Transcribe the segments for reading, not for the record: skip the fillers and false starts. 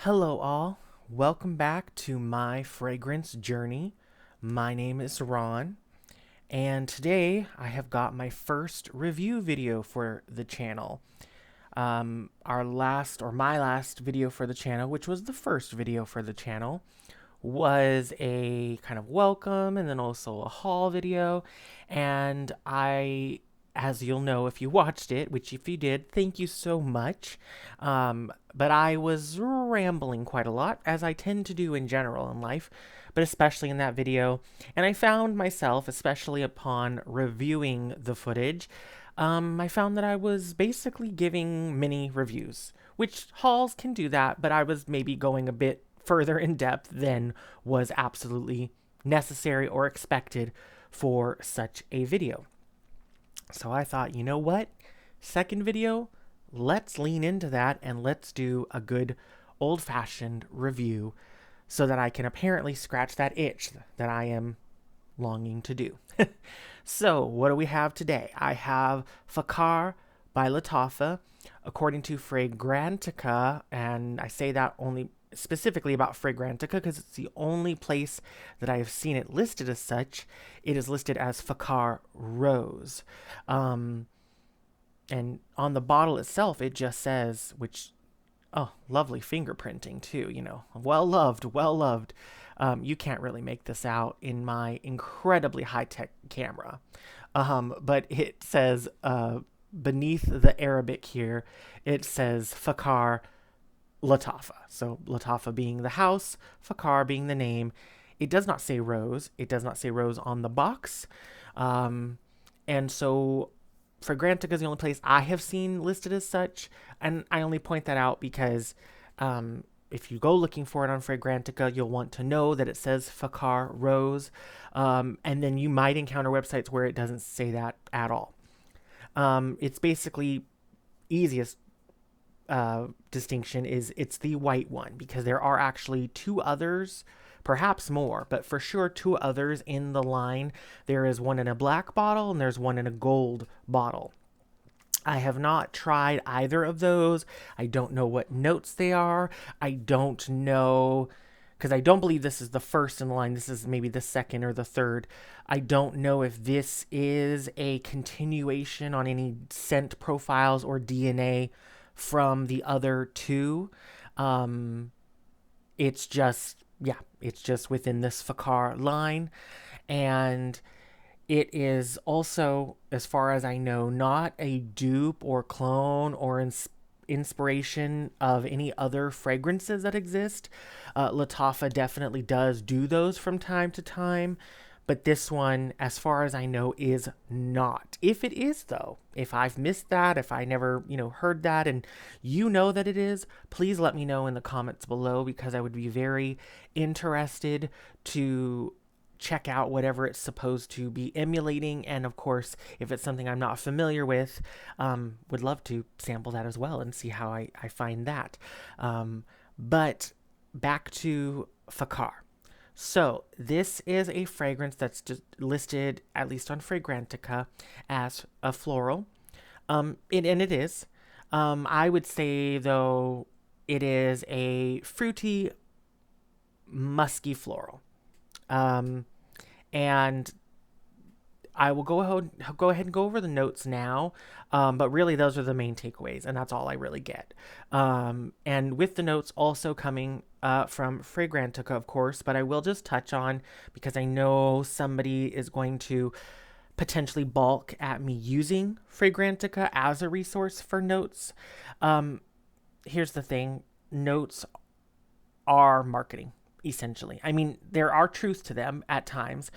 Hello, all. Welcome back to my fragrance journey. My name is Ron, and today I have got my first review video for the channel. My last video for the channel, which was the first video for the channel, was a kind of welcome and then also a haul video. And as you'll know if you watched it, which if you did, thank you so much. But I was rambling quite a lot, as I tend to do in general in life, but especially in that video. And I found myself, especially upon reviewing the footage, I found that I was basically giving mini reviews, which hauls can do that, but I was maybe going a bit further in depth than was absolutely necessary or expected for such a video. So I thought, you know what? Second video, let's lean into that and let's do a good old fashioned review so that I can apparently scratch that itch that I am longing to do. So, what do we have today? I have Fakhar by Lattafa, according to Fragrantica, and I say that only specifically about Fragrantica because it's the only place that I have seen it listed as such. It is listed as Fakhar Rose. And on the bottle itself, it just says, lovely fingerprinting too, well loved, well loved. You can't really make this out in my incredibly high tech camera. But it says, beneath the Arabic here, it says Fakhar Lattafa. So Lattafa being the house, Fakhar being the name. It does not say rose. It does not say rose on the box. And so Fragrantica is the only place I have seen listed as such. And I only point that out because if you go looking for it on Fragrantica, you'll want to know that it says Fakhar Rose. And then you might encounter websites where it doesn't say that at all. It's basically easiest distinction is it's the white one because there are actually two others, perhaps more, but for sure two others in the line. There is one in a black bottle and there's one in a gold bottle. I have not tried either of those. I don't know what notes they are. I don't know because I don't believe this is the first in the line. This is maybe the second or the third. I don't know if this is a continuation on any scent profiles or DNA from the other two. It's just within this Fakhar line. And it is also, as far as I know, not a dupe or clone or inspiration of any other fragrances that exist. Lattafa definitely does do those from time to time, but this one, as far as I know, is not. If it is, though, if I've missed that, if I never, heard that, and you know that it is, please let me know in the comments below because I would be very interested to check out whatever it's supposed to be emulating. And of course, if it's something I'm not familiar with, would love to sample that as well and see how I find that. But back to Fakhar. So this is a fragrance that's just listed, at least on Fragrantica, as a floral. And it is. I would say, though, it is a fruity, musky floral. And I will go ahead and go over the notes now, but really those are the main takeaways, and that's all I really get. And with the notes also coming from Fragrantica, of course, but I will just touch on, because I know somebody is going to potentially balk at me using Fragrantica as a resource for notes. Here's the thing, notes are marketing, essentially. I mean, there are truths to them at times.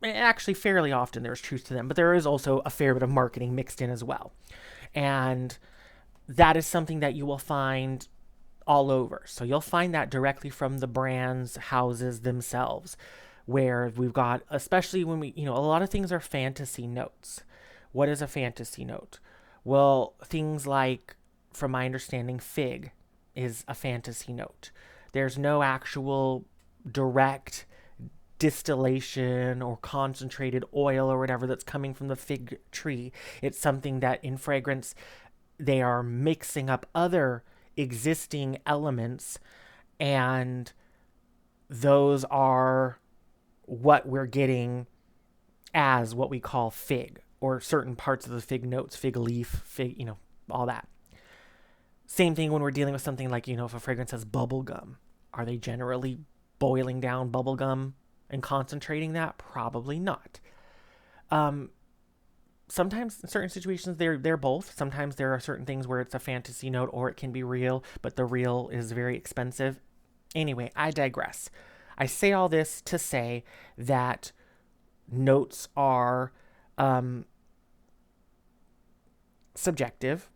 Actually, fairly often there's truth to them, but there is also a fair bit of marketing mixed in as well. And that is something that you will find all over. So you'll find that directly from the brands' houses themselves, where we've got, especially when we, a lot of things are fantasy notes. What is a fantasy note? Well, things like, from my understanding, fig is a fantasy note. There's no actual direct distillation or concentrated oil or whatever that's coming from the fig tree. It's something that in fragrance they are mixing up other existing elements, and those are what we're getting as what we call fig, or certain parts of the fig notes, fig leaf, fig, all that. Same thing when we're dealing with something like, if a fragrance has bubble gum. Are they generally boiling down bubble gum and concentrating that? Probably not. Sometimes in certain situations they're both. Sometimes there are certain things where it's a fantasy note or it can be real, but the real is very expensive. Anyway, I digress. I say all this to say that notes are subjective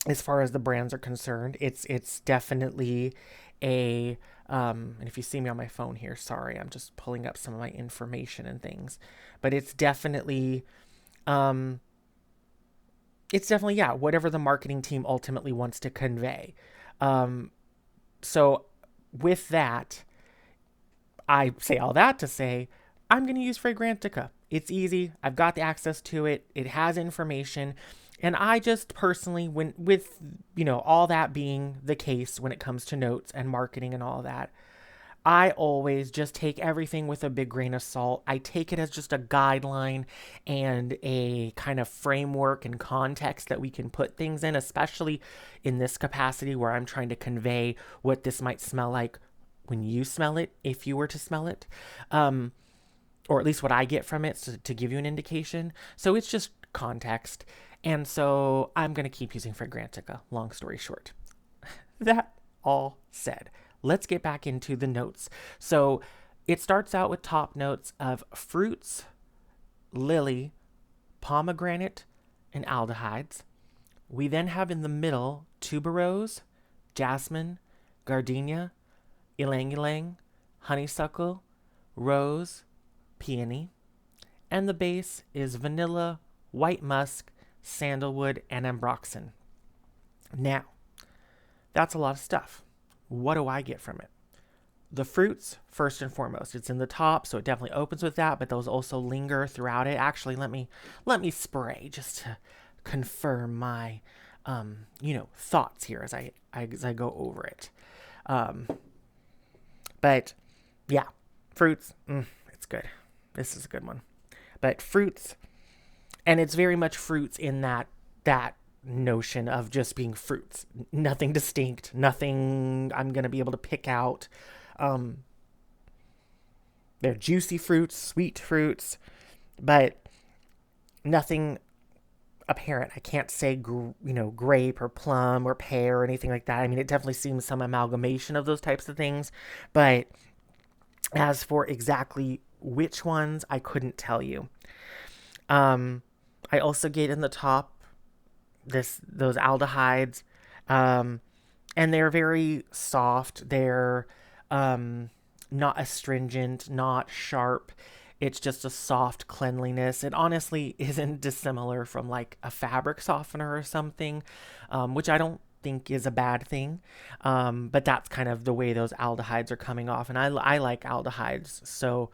as far as the brands are concerned. It's definitely a and if you see me on my phone here, sorry, I'm just pulling up some of my information and things, but it's definitely yeah, whatever the marketing team ultimately wants to convey. So with that, I say all that to say I'm going to use Fragrantica. It's easy. I've got the access to it. It has information. And I just personally, with all that being the case when it comes to notes and marketing and all that, I always just take everything with a big grain of salt. I take it as just a guideline and a kind of framework and context that we can put things in, especially in this capacity where I'm trying to convey what this might smell like when you smell it, if you were to smell it, or at least what I get from it, to give you an indication. So it's just context. And so I'm going to keep using Fragrantica, long story short. That all said, let's get back into the notes. So it starts out with top notes of fruits, lily, pomegranate, and aldehydes. We then have in the middle tuberose, jasmine, gardenia, ylang ylang, honeysuckle, rose, peony. And the base is vanilla, white musk, sandalwood, and ambroxan. Now, that's a lot of stuff. What do I get from it? The fruits, first and foremost. It's in the top, so it definitely opens with that, but those also linger throughout it. Actually, let me spray just to confirm my thoughts here as I go over it. But yeah, fruits, it's good. This is a good one. But fruits, and it's very much fruits in that notion of just being fruits. Nothing distinct, nothing I'm going to be able to pick out. They're juicy fruits, sweet fruits, but nothing apparent. I can't say, grape or plum or pear or anything like that. I mean, it definitely seems some amalgamation of those types of things, but as for exactly which ones, I couldn't tell you. I also get in the top those aldehydes, and they're very soft. They're not astringent, not sharp. It's just a soft cleanliness. It honestly isn't dissimilar from like a fabric softener or something, which I don't think is a bad thing. But that's kind of the way those aldehydes are coming off. And I like aldehydes, so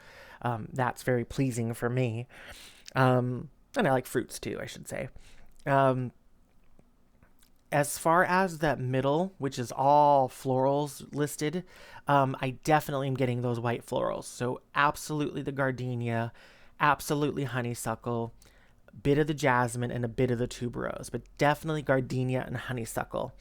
that's very pleasing for me. And I like fruits too, I should say. As far as that middle, which is all florals listed, I definitely am getting those white florals. So absolutely the gardenia, absolutely honeysuckle, bit of the jasmine, and a bit of the tuberose, but definitely gardenia and honeysuckle.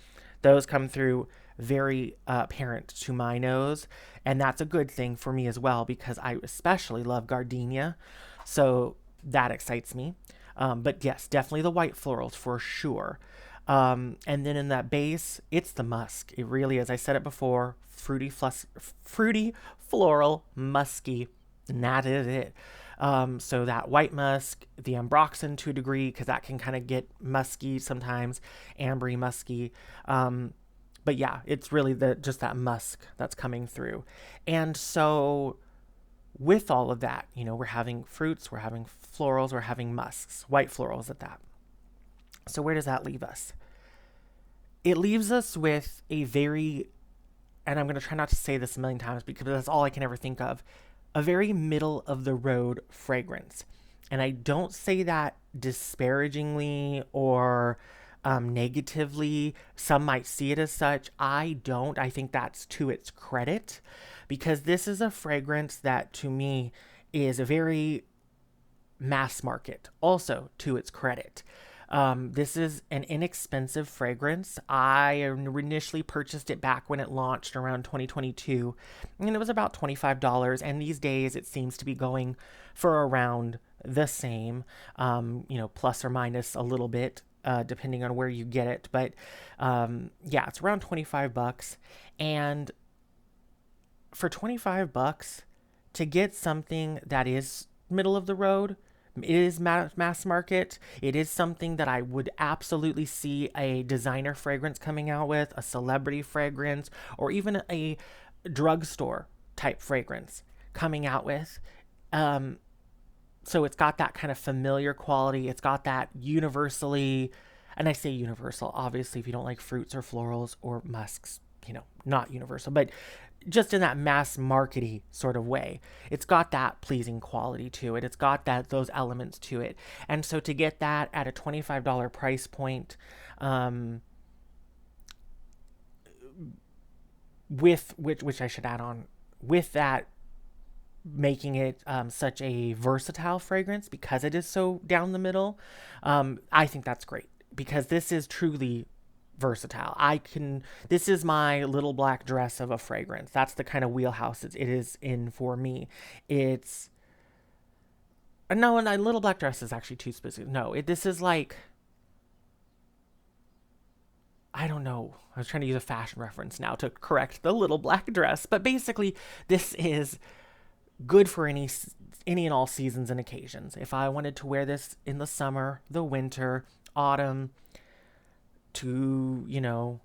Those come through very apparent to my nose, and that's a good thing for me as well because I especially love gardenia, so that excites me. But yes, definitely the white florals for sure. And then in that base, it's the musk. It really is. I said it before, fruity, floral, musky, and that is it. So that white musk, the ambroxan to a degree, because that can kind of get musky sometimes, ambery, musky. But yeah, it's really just that musk that's coming through. And so with all of that, we're having fruits, we're having florals, we're having musks, white florals at that. So where does that leave us? It leaves us with a very, and I'm going to try not to say this a million times because that's all I can ever think of, a very middle of the road fragrance. And I don't say that disparagingly or negatively. Some might see it as such. I don't. I think that's to its credit, because this is a fragrance that to me is a very mass market, also to its credit. This is an inexpensive fragrance. I initially purchased it back when it launched around 2022, and it was about $25. And these days it seems to be going for around the same, plus or minus a little bit, depending on where you get it. But yeah, it's around $25. And for $25 to get something that is middle of the road, it is mass market. It is something that I would absolutely see a designer fragrance coming out with, a celebrity fragrance, or even a drugstore type fragrance coming out with. So it's got that kind of familiar quality. It's got that universally, and I say universal, obviously, if you don't like fruits or florals or musks, not universal, but just in that mass markety sort of way. It's got that pleasing quality to it. It's got those elements to it. And so to get that at a $25 price point, with which I should add on, with that making it such a versatile fragrance because it is so down the middle, I think that's great, because this is truly versatile. This is my little black dress of a fragrance. That's the kind of wheelhouse it is in for me. It's no, and a little black dress is actually too specific. No, this is like, I don't know. I was trying to use a fashion reference now to correct the little black dress, but basically this is good for any and all seasons and occasions. If I wanted to wear this in the summer, the winter, autumn, to,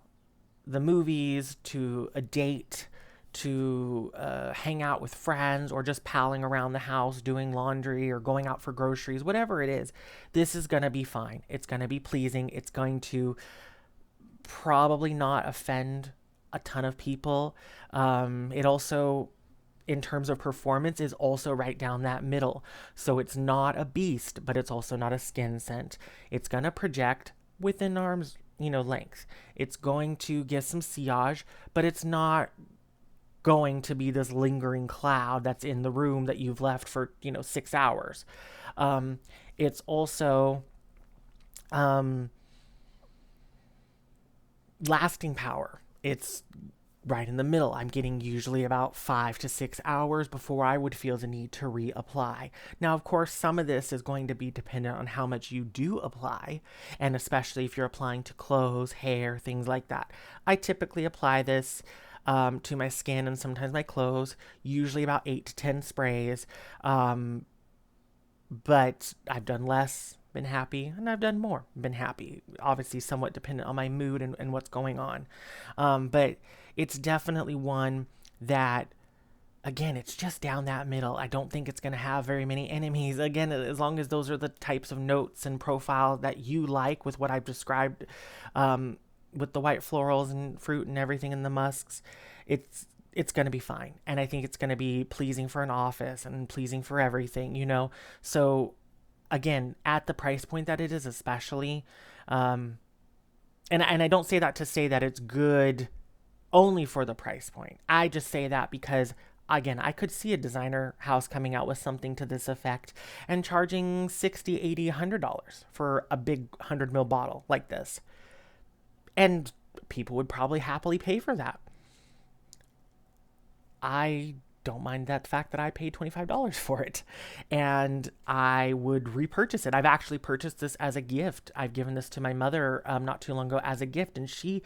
the movies, to a date, to hang out with friends, or just palling around the house doing laundry or going out for groceries, whatever it is, this is going to be fine. It's going to be pleasing. It's going to probably not offend a ton of people. It also, in terms of performance, is also right down that middle. So it's not a beast, but it's also not a skin scent. It's going to project within arm's length. It's going to get some sillage, but it's not going to be this lingering cloud that's in the room that you've left for 6 hours. It's also lasting power. It's right in the middle. I'm getting usually about 5 to 6 hours before I would feel the need to reapply. Now, of course, some of this is going to be dependent on how much you do apply, and especially if you're applying to clothes, hair, things like that. I typically apply this to my skin and sometimes my clothes, usually about 8 to 10 sprays. But I've done less, been happy, and I've done more, been happy. Obviously, somewhat dependent on my mood and what's going on. But it's definitely one that, again, it's just down that middle. I don't think it's going to have very many enemies. Again, as long as those are the types of notes and profile that you like with what I've described, with the white florals and fruit and everything in the musks, it's going to be fine. And I think it's going to be pleasing for an office and pleasing for everything. So again, at the price point that it is, especially, and I don't say that to say that it's good only for the price point. I just say that because, again, I could see a designer house coming out with something to this effect and charging $60, $80, $100 for a big 100 ml bottle like this. And people would probably happily pay for that. I don't mind that fact that I paid $25 for it, and I would repurchase it. I've actually purchased this as a gift. I've given this to my mother not too long ago as a gift, and she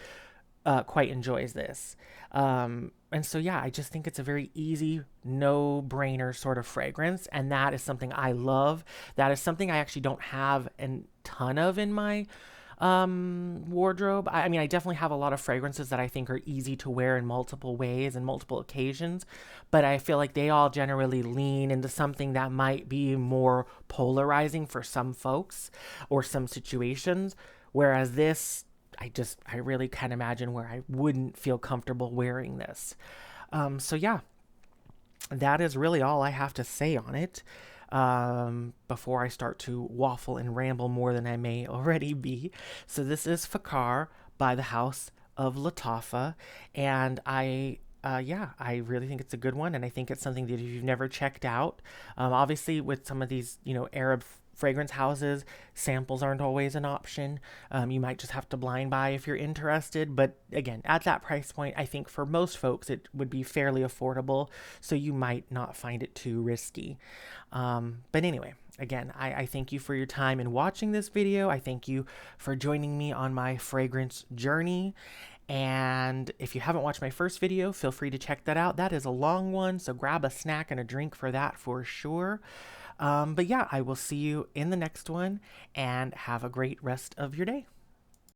quite enjoys this. And so, yeah, I just think it's a very easy, no-brainer sort of fragrance, and that is something I love. That is something I actually don't have a ton of in my wardrobe. I mean, I definitely have a lot of fragrances that I think are easy to wear in multiple ways and multiple occasions, but I feel like they all generally lean into something that might be more polarizing for some folks or some situations, whereas this, I really can't imagine where I wouldn't feel comfortable wearing this. So yeah, that is really all I have to say on it. before I start to waffle and ramble more than I may already be. So this is Fakhar by the House of Lattafa, and yeah, I really think it's a good one, and I think it's something that if you've never checked out, obviously with some of these, Arab fragrance houses, samples aren't always an option. You might just have to blind buy if you're interested, but again, at that price point, I think for most folks it would be fairly affordable, so you might not find it too risky. But anyway, again, I thank you for your time in watching this video. I thank you for joining me on my fragrance journey. And if you haven't watched my first video, feel free to check that out. That is a long one, so grab a snack and a drink for that for sure. But yeah, I will see you in the next one, and have a great rest of your day.